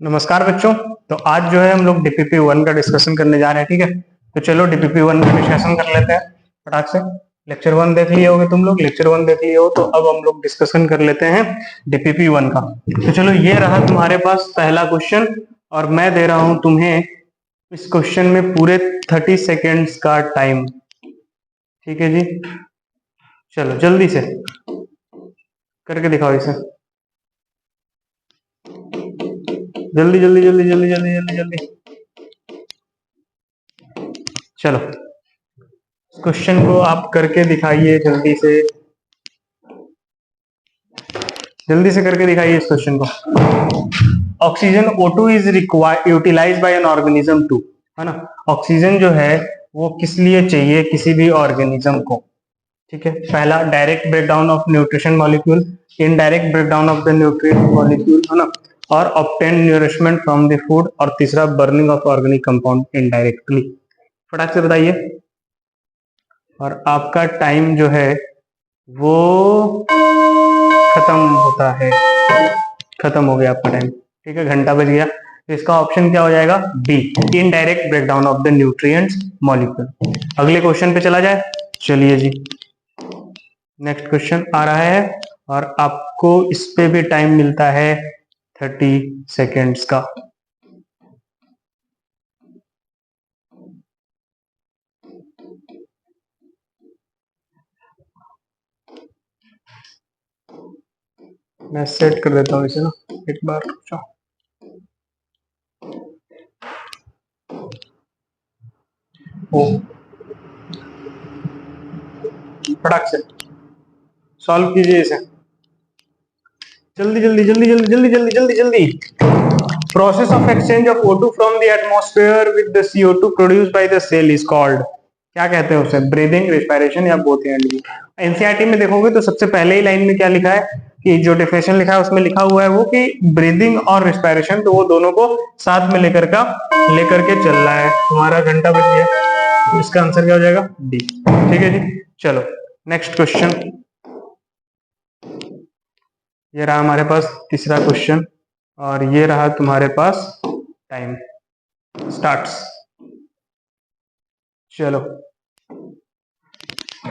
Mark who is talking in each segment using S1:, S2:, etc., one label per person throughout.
S1: नमस्कार बच्चों। तो आज जो है हम लोग डीपीपी 1 का डिस्कशन करने जा रहे हैं। ठीक है, तो चलो डीपीपी 1 का डिस्कशन कर लेते हैं फटाक से। लेक्चर 1 देख लिए होगे तुम लोग, लेक्चर 1 देख लिए हो तो अब हम लोग डिस्कशन कर लेते हैं डीपीपी 1 का। तो चलो ये रहा तुम्हारे पास पहला क्वेश्चन और मैं दे रहा हूं तुम्हें इस क्वेश्चन में पूरे 30 सेकेंड्स का टाइम। ठीक है जी, चलो जल्दी से करके दिखाओ इसे। जल्दी जल्दी जल्दी जल्दी जल्दी जल्दी जल्दी चलो क्वेश्चन को आप करके दिखाइए, जल्दी से करके दिखाइए इस क्वेश्चन को। Oxygen O2 is required utilize by an organism to, है ना। ऑक्सीजन जो है वो किस लिए चाहिए किसी भी ऑर्गेनिज्म को। ठीक है, पहला direct breakdown of nutrition molecule, indirect breakdown of the nutrient molecule, है ना, और obtain nourishment from the food, और तीसरा burning of organic compound indirectly. फटाक से बताइए। और आपका टाइम जो है वो खत्म होता है, खत्म हो गया आपका टाइम। ठीक है, घंटा बज गया। तो इसका ऑप्शन क्या हो जाएगा? B, indirect breakdown of the nutrients molecule. अगले क्वेश्चन पे चला जाए। चलिए जी, नेक्स्ट क्वेश्चन आ रहा है और आपको इस पे भी टाइम मिलता है 30 सेकेंड्स का। मैं सेट कर देता हूँ इसे ना, एक बार रुक जाओ। फटाक से सॉल्व कीजिए इसे, जल्दी जल्दी जल्दी जल्दी जल्दी जल्दी जल्दी जल्दी। Process of exchange of O2 from the atmosphere with the CO2 produced by the cell is called. क्या कहते हैं उसे? ब्रीदिंग, रेस्पिरेशन या बोथ एंड भी। एनसीईआरटी में देखोगे तो सबसे पहले ही लाइन में क्या लिखा है कि जो डेफिनेशन लिखा है उसमें लिखा हुआ है वो कि ब्रीदिंग और रेस्पिरेशन, तो वो दोनों को साथ में लेकर के चल रहा है। तुम्हारा घंटा बज गया, तो इसका आंसर क्या हो जाएगा? डी। ठीक है जी, चलो नेक्स्ट क्वेश्चन। ये रहा हमारे पास तीसरा क्वेश्चन और ये रहा तुम्हारे पास टाइम स्टार्ट्स। चलो,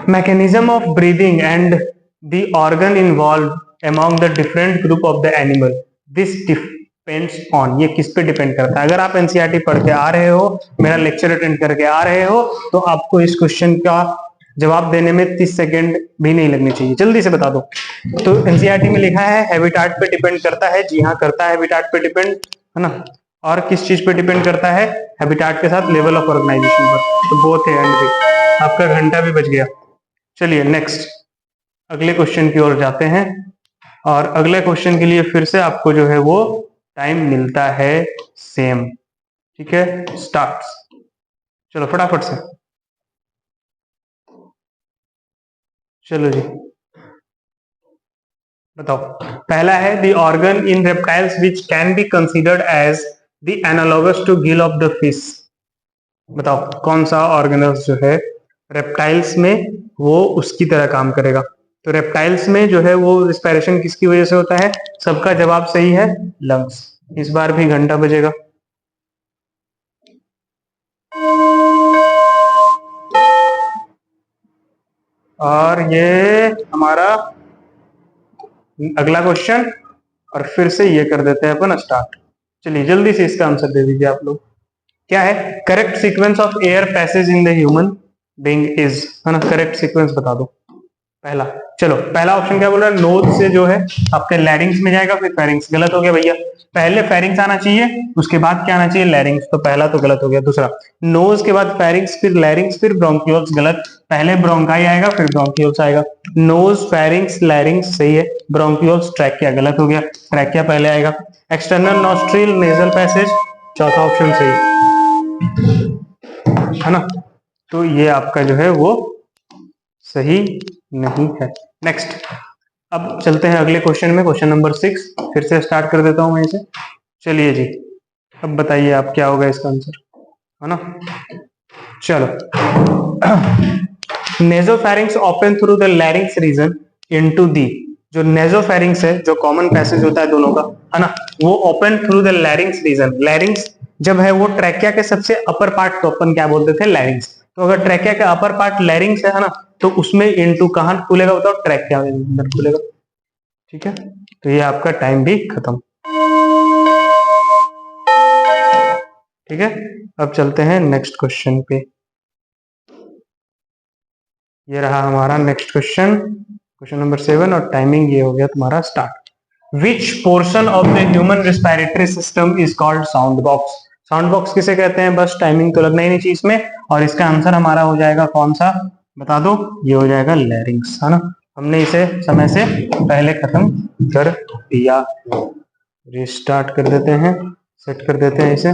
S1: mechanism of breathing and the organ involved among the different group of the animal, this depends on। ये किस पे डिपेंड करता है? अगर आप एनसीईआरटी पढ़ के आ रहे हो, मेरा लेक्चर अटेंड करके आ रहे हो, तो आपको इस क्वेश्चन का जवाब देने में 30 सेकेंड भी नहीं लगने चाहिए, जल्दी से बता दो। तो एनसीईआरटी में लिखा है हैबिटाट पे डिपेंड करता है। जी हाँ, करता है हैबिटाट पे डिपेंड, है ना। और किस चीज पे डिपेंड करता है? हैबिटाट के साथ लेवल ऑफ ऑर्गेनाइजेशन पर। तो बोथ है एंड भी। आपका घंटा भी बज गया। चलिए नेक्स्ट अगले क्वेश्चन की ओर जाते हैं और अगले क्वेश्चन के लिए फिर से आपको जो है वो टाइम मिलता है सेम। ठीक है, स्टार्ट। चलो फटाफट से, चलो जी बताओ। पहला है the organ in reptiles which can be considered as the analogous to gill of the fish. बताओ कौन सा ऑर्गेनल्स जो है रेप्टाइल्स में वो उसकी तरह काम करेगा। तो रेप्टाइल्स में जो है वो रिस्पायरेशन किसकी वजह से होता है? सबका जवाब सही है, लंग्स। इस बार भी घंटा बजेगा। और ये हमारा अगला क्वेश्चन और फिर से ये कर देते हैं अपन स्टार्ट। चलिए जल्दी से इसका आंसर दे दीजिए आप लोग। क्या है? Correct sequence of air passage in the human being is, है ना। करेक्ट सीक्वेंस बता दो पहला। चलो पहला ऑप्शन क्या बोल रहा है? नोज से जो है आपके लैरिंग्स में जाएगा, फिर फेरिंग्स। गलत हो गया भैया, पहले फेरिंग्स आना चाहिए, उसके बाद क्या आना चाहिए? लैरिंग्स। तो पहला तो गलत हो गया। दूसरा, नोज के बाद फेरिंग्स, फिर लैरिंग्स, फिर ब्रोंकियोल्स। गलत, पहले ब्रोंकाई आएगा फिर ब्रोंकियोल्स आएगा। नोज, फेरिंग्स, लैरिंग्स सही है। ब्रोंकियोल्स, ट्रैकिया गलत हो गया, ट्रैकिया पहले आएगा। एक्सटर्नल नॉस्ट्रिल, नेजल पैसेज, चौथा ऑप्शन सही है ना। तो ये आपका जो है वो सही नहीं है। नेक्स्ट, अब चलते हैं अगले क्वेश्चन में, क्वेश्चन नंबर 6। फिर से स्टार्ट कर देता हूं वहीं से। चलिए जी, अब बताइए आप क्या होगा इसका आंसर, है ना। चलो, nasopharynx open through the larynx region into the. जो नेजोफेरिंग्स है, जो कॉमन पैसेज होता है दोनों का, है ना, वो open through the larynx region. Larynx जब है वो ट्रैकिया के सबसे अपर पार्ट को अपन क्या बोलते थे, लैरिंग्स। तो अगर ट्रैकिया का अपर पार्ट लैरिंग्स है ना, तो उसमें इनटू कहां खुलेगा बताओ, ट्रैकिया में अंदर खुलेगा। ठीक है, तो ये आपका टाइम भी खत्म। ठीक है, अब चलते हैं नेक्स्ट क्वेश्चन पे। ये रहा हमारा नेक्स्ट क्वेश्चन, क्वेश्चन नंबर 7, और टाइमिंग ये हो गया तुम्हारा start. Which portion of the human respiratory system is called sound box. Sound box किसे कहते हैं, बस टाइमिंग तो लगना ही नहीं चाहिए इसमें, और इसका आंसर हमारा हो जाएगा कौन सा, बता दो, ये हो जाएगा लैरिंग्स, है ना। हमने इसे समय से पहले खत्म कर दिया। रिस्टार्ट कर देते हैं, सेट कर देते हैं इसे।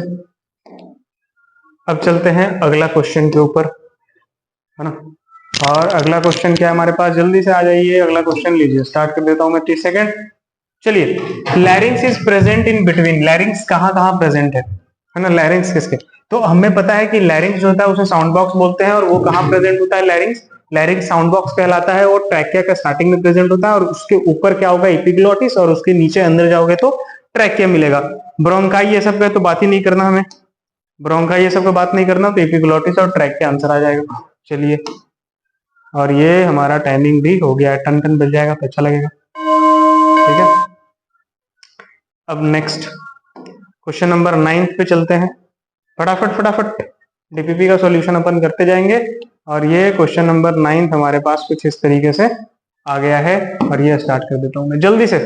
S1: अब चलते हैं अगला क्वेश्चन के ऊपर, है ना। और अगला क्वेश्चन क्या है हमारे पास, जल्दी से आ जाइए, अगला क्वेश्चन लीजिए। स्टार्ट कर देता हूं मैं 30 सेकेंड। चलिए, लैरिंग्स इज प्रेजेंट इन बिटवीन। लैरिंग्स कहां कहां प्रेजेंट है ना, लैरिंग्स किसके। तो हमें पता है कि लैरिंग्स जो होता है उसे साउंड बॉक्स बोलते हैं, और वो कहां प्रेजेंट होता है, लैरिंग्स। लैरिंग्स साउंड बॉक्स कहलाता है, और ट्रैकिया का स्टार्टिंग में प्रेजेंट होता है, और उसके ऊपर क्या होगा, एपिग्लोटिस, और उसके नीचे अंदर जाओगे तो ट्रैकिया मिलेगा। ब्रोंकाई ये सब का तो बात ही नहीं करना हमें, ब्रोंकाई ये सब का बात नहीं करना, तो एपिग्लोटिस और ट्रैकिया आंसर आ जाएगा। चलिए, और ये हमारा टाइमिंग भी हो गया है, टन टन बज जाएगा तो अच्छा लगेगा। ठीक है, अब नेक्स्ट क्वेश्चन नंबर 9 पे चलते हैं। फटाफट फटाफट डीपीपी का सॉल्यूशन अपन करते जाएंगे, और ये क्वेश्चन नंबर 9 हमारे पास कुछ इस तरीके से आ गया है, और ये स्टार्ट कर देता हूं मैं जल्दी से।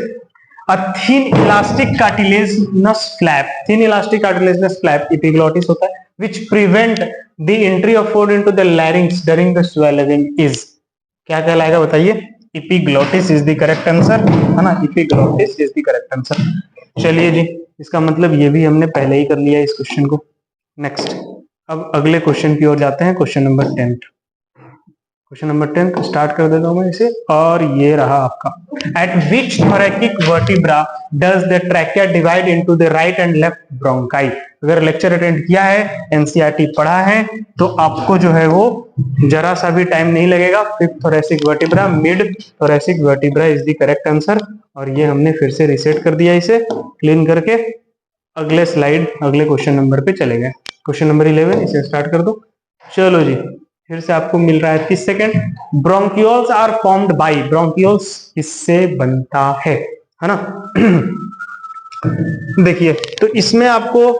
S1: A thin elastic cartilaginous flap, thin elastic cartilaginous flap epiglottis होता है, which prevent the entry of food into the larynx during the swallowing is, क्या कहलाएगा बताइए, epiglottis is the correct answer, है ना, epiglottis is the correct answer। चलिए जी, इसका मतलब ये भी हमने पहले ही कर लिया इस क्वेश्चन को। नेक्स्ट, अब अगले क्वेश्चन की ओर जाते हैं, question number 10। Question number 10 start कर देता हूं मैं इसे, और ये रहा आपका। At which thoracic vertebra does the trachea divide into the right and left bronchi. अगर लेक्चर अटेंड किया है, एनसीईआरटी पढ़ा है, तो आपको जो है वो जरा सा भी टाइम नहीं लगेगा। Fifth thoracic vertebra, mid thoracic vertebra is the correct answer. और ये हमने फिर से रिसेट कर दिया इसे क्लीन करके। अगले स्लाइड, अगले क्वेश्चन नंबर पे चले गए, क्वेश्चन नंबर 11, इसे स्टार्ट कर दो। चलो जी, फिर से आपको मिल रहा है 30 second. Bronchioles are formed by, bronchioles किससे बनता है ना। देखिए, तो इसमें आपको,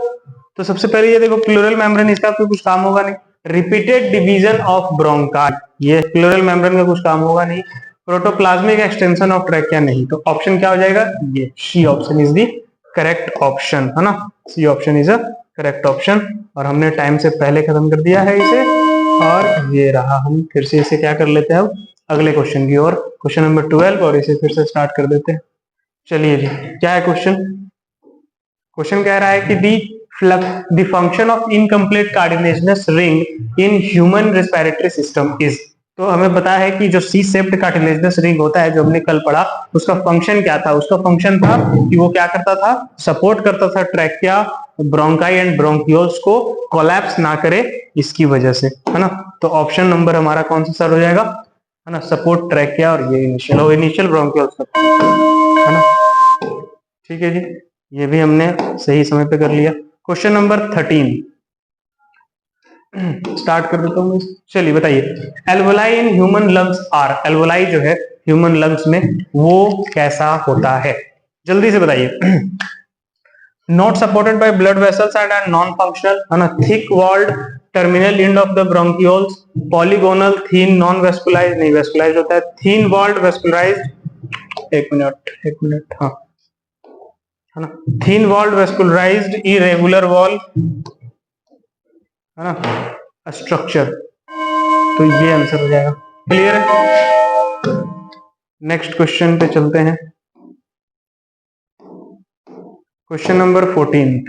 S1: तो सबसे पहले ये देखो प्लूरल मेम्ब्रेन, इसका आपको कुछ काम होगा नहीं। रिपीटेड डिवीजन ऑफ ब्रोंकाई, ये प्लूरल मेम्ब्रेन का कुछ काम होगा नहीं। प्रोटोप्लाज्मिक एक्सटेंशन ऑफ ट्रैकिया नहीं, तो ऑप्शन क्या हो जाएगा, ये C option is the correct option, है ना। C option is a correct option, और हमने टाइम से पहले खत्म कर दिया है इसे। और ये रहा, हम फिर से इसे क्या कर लेते हैं अब अगले क्वेश्चन की ओर, क्वेश्चन नंबर 12, और इसे फिर से स्टार्ट कर देते हैं। चलिए जी, क्या है क्वेश्चन, क्वेश्चन कह रहा है कि the function of incomplete cartilaginous ring in human respiratory system is. तो हमें पता है कि जो सी शेप्ड कार्टिलेजिनस रिंग होता है, जो हमने कल पढ़ा, उसका फंक्शन क्या था, उसका फंक्शन था कि वो क्या करता था, सपोर्ट करता था ट्रैकिया, ब्रोंकाई एंड ब्रोंकियोल्स को कोलैप्स ना करे, इसकी वजह से, है ना। तो ऑप्शन नंबर हमारा कौन सा सर हो जाएगा, है ना, सपोर्ट ट्रैकिया, और ये इनिशियल ब्रोंकियोल्स, है ना। ठीक है जी, ये भी हमने सही समय पे कर लिया। क्वेश्चन नंबर 13 स्टार्ट कर देता हूँ। चलिए बताइए, alveoli in human lungs are, alveoli जो है ह्यूमन लंग्स में वो कैसा होता है, जल्दी से बताइए। Not supported by blood vessels and are non functional, है ना। Thick walled terminal end of the bronchioles, polygonal, thin, non vascularize, नहीं वेस्कुलाइज होता है, थीन वॉल्ड वेस्कुलाइज, एक मिनट, हाँ, है ना, थीन वॉल्ड वेस्कुलराइज्ड इरेगुलर वॉल, है ना, स्ट्रक्चर, तो ये आंसर हो जाएगा। क्लियर है, नेक्स्ट क्वेश्चन पे चलते हैं। क्वेश्चन नंबर 14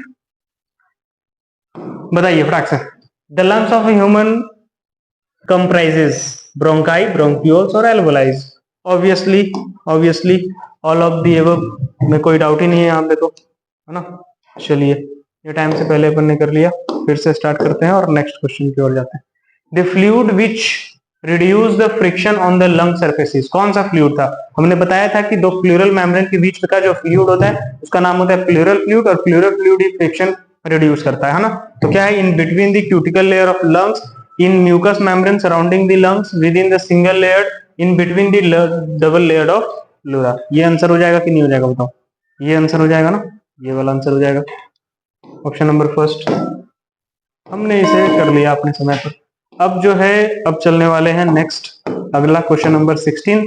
S1: बताइए फटाक से। The lungs of human comprises bronchi, bronchioles और alveoli. Obviously all of the above, में कोई डाउट ही नहीं है यहाँ पे, तो है ना। चलिए, ये टाइम से पहले अपन ने कर लिया, फिर से स्टार्ट करते हैं और नेक्स्ट क्वेश्चन की ओर जाते हैं। The fluid which reduce the friction on the lung surfaces. कौन सा फ्लूइड था? हमने बताया था कि दो प्लूरल मेम्ब्रेन के बीच का जो फ्लूइड होता है उसका नाम होता है प्लूरल फ्लूइड, और प्लूरल फ्लूइड ही फ्रिक्शन रिड्यूस करता है ना। तो क्या है? In between the cuticle layer of lungs, in mucus membrane surrounding the lungs, with in the single layer, in between the double layer of pleura. ये answer हो जाएगा कि नहीं हो जाएगा बताओ? ये आंसर हो जाएगा ना, ये वाला आंसर हो जाएगा ऑप्शन नंबर फर्स्ट। हमने इसे कर लिया अपने समय पर। अब जो है, अब चलने वाले हैं नेक्स्ट, अगला क्वेश्चन नंबर 16।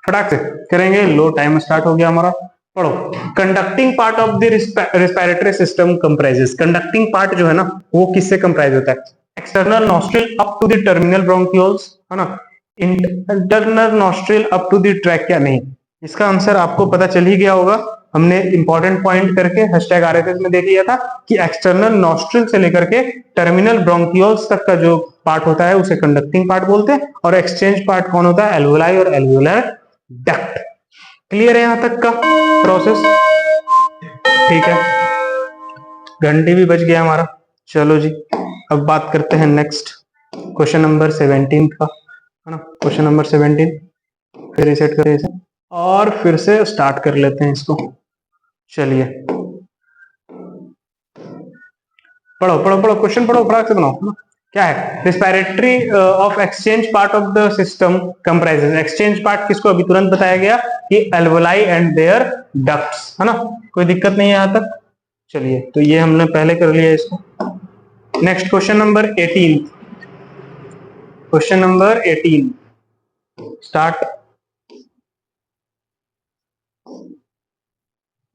S1: फटाक से करेंगे, लो टाइम स्टार्ट हो गया हमारा। पढ़ो। Conducting part of the respiratory system comprises. Conducting part जो है ना वो किससे कंप्राइज होता है? External nostril up to the terminal bronchioles, है ना। Internal nostril up to the trachea. नहीं, इसका आंसर आपको पता चल ही गया होगा। हमने इंपॉर्टेंट पॉइंट करके हैशटैग आरएसएस में देख लिया था कि एक्सटर्नल नॉस्ट्रिल से लेकर के टर्मिनल ब्रोंक्यूल्स तक का जो पार्ट होता है उसे कंडक्टिंग पार्ट बोलते हैं, और एक्सचेंज पार्ट कौन होता है? एल्वोलाई और एल्वोलर डक्ट। क्लियर है यहां तक का प्रोसेस? ठीक है, घंटी भी बज गया हमारा। चलो जी, अब बात करते हैं नेक्स्ट क्वेश्चन नंबर 17 का, है ना। क्वेश्चन नंबर 17 फिर रिसेट करें इसे और फिर से स्टार्ट कर लेते हैं इसको। चलिए पढ़ो पढ़ो पढ़ो, क्वेश्चन पढ़ो, फटाक से बनाओ, है ना। क्या है? Respiratory of exchange part of the system comprises. Exchange part किसको अभी तुरंत बताया गया कि एल्वोलाई एंड देयर डक्ट्स, है ना। कोई दिक्कत नहीं है यहां तक। चलिए, तो ये हमने पहले कर लिया इसको। Next question number 18। Question number 18 start.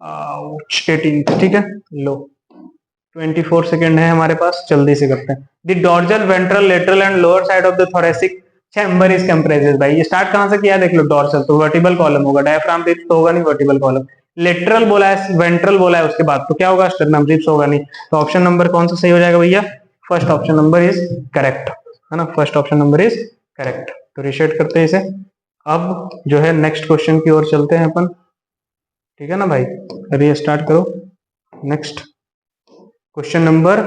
S1: 18, ठीक है। लो 24 सेकेंड है हमारे पास, जल्दी से करते हैं। The dorsal ventral lateral and lower side of the thoracic chamber is compresses. भाई ये स्टार्ट कहां से किया? देख लो, डॉर्सल तो वर्टिबल कॉलम होगा, डायफ्राम रिब्स तो होगा नहीं, वर्टिबल कॉलम। लेटरल बोला है, वेंट्रल बोला है, उसके बाद तो क्या होगा? स्टर्नम रिब्स होगा नहीं। तो ऑप्शन नंबर कौन सा सही हो जाएगा भैया? First option number is correct, है ना। First option number is correct. तो रिसेट करते हैं इसे। अब जो है नेक्स्ट क्वेश्चन की ओर चलते हैं अपन, ठीक है ना भाई। करिए, स्टार्ट करो। नेक्स्ट क्वेश्चन नंबर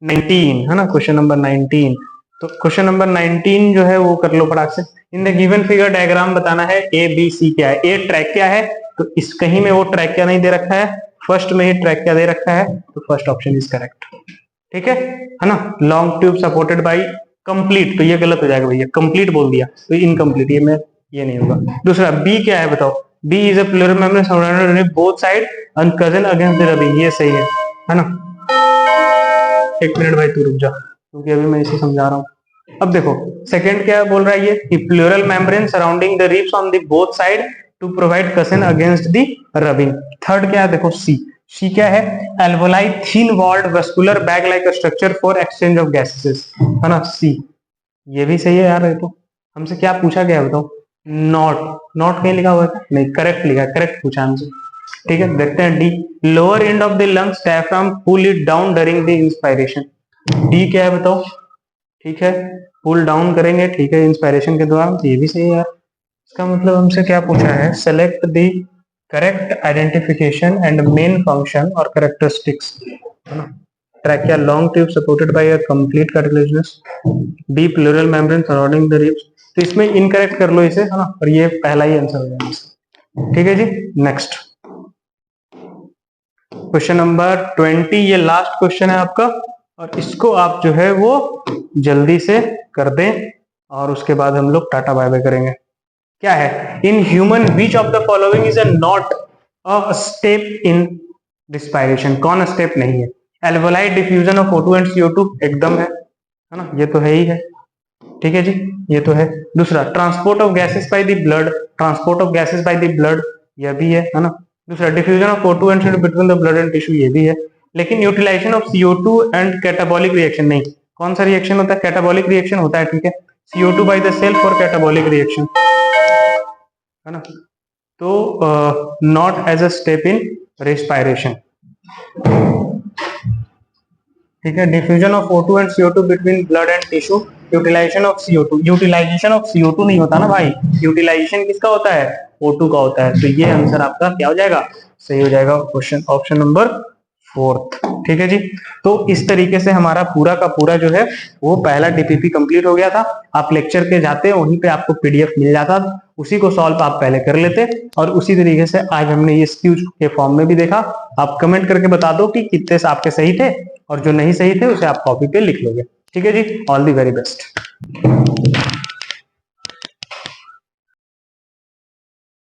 S1: 19, है ना। Question number 19। तो क्वेश्चन नंबर 19 जो है वो कर लो फटाक से। In the given figure diagram बताना है ए बी सी क्या है। ए ट्रैक क्या है? तो इस कहीं में वो ट्रैक क्या नहीं दे रखा है, फर्स्ट में ही ट्रैक क्या दे रखा है, तो फर्स्ट ऑप्शन इज करेक्ट, ठीक है ना। Long tube supported by complete, तो ये गलत हो जाएगा भैया, कंप्लीट बोल दिया तो इनकम्प्लीट, ये नहीं होगा। दूसरा बी क्या है बताओ? B is a pleural membrane surrounded both side and cushion against the rubbing, ये सही है ना। एक मिनट भाई तू रुक जा, क्योंकि अभी मैं इसे समझा रहा हूँ। अब देखो सेकंड क्या बोल रहा है ये कि pleural membrane surrounding the ribs on the both side to provide cushion against the rubbing. Third क्या है? देखो सी। सी क्या है? Alveoli thin walled vascular bag like structure for exchange of gases, है ना। सी ये भी सही है यार। ये तो हमसे क्या पूछा गया बताओ? नॉट, नॉट कहीं लिखा हुआ है? नहीं, करेक्ट लिखा है, करेक्ट पूछा हमसे, ठीक है। देखते हैं D. Lower end of the lungs diaphragm pull it down during the inspiration. D क्या है बताओ? ठीक है, पुल डाउन करेंगे, ठीक है, इंस्पायरेशन के दौरान, ये भी सही है यार। इसका मतलब हमसे क्या पूछा है? Select the correct identification and main function और कैरेक्टरिस्टिक्स, है ना। Trachea long tube supported by a complete cartilaginous. B plural membrane surrounding the ribs. तो इसमें इनकरेक्ट कर लो इसे, है ना, और ये पहला ही आंसर हो जाएगा, ठीक है जी। नेक्स्ट क्वेश्चन नंबर 20, ये लास्ट क्वेश्चन है आपका, और इसको आप जो है वो जल्दी से कर दें और उसके बाद हम लोग टाटा बाय बाय करेंगे। क्या है? In human which of the following is a not a step in respiration? कौन स्टेप नहीं है? Alveoli diffusion of O2 and CO2 एकदम है ना, ये तो है ही है, ठीक है जी, ये तो है। दूसरा transport of gases by the blood, transport of gases by the blood, यह भी है ना। दूसरा diffusion of O2 and CO2 between the blood and tissue, ये भी है। लेकिन utilization of CO2 and catabolic reaction नहीं। कौन सा रिएक्शन होता है? कैटाबॉलिक रिएक्शन होता है, ठीक है। CO2 by the cell for catabolic reaction, है ना। तो not as a step in respiration, ठीक है। Diffusion of O2 and CO2 between blood and tissue, utilization of CO2, utilization of CO2 नहीं होता ना भाई, यूटिलाइजेशन किसका होता है? O2 का होता है। तो ये आंसर आपका क्या हो जाएगा? सही हो जाएगा क्वेश्चन ऑप्शन नंबर फोर्थ। ठीक है जी। तो इस तरीके से हमारा पूरा का पूरा जो है वो पहला डीपीपी कंप्लीट हो गया था। आप लेक्चर के जाते वहीं पे आपको पीडीएफ मिल जाता, उसी को सॉल्व आप पहले कर लेते, और उसी तरीके से आज हमने ये क्यूज के फॉर्म में भी देखा। आप कमेंट करके बता दो कि कितने आपके सही थे, और जो नहीं सही थे उसे आप कॉपी पे लिख लोगे। ठीक है जी। All the very best.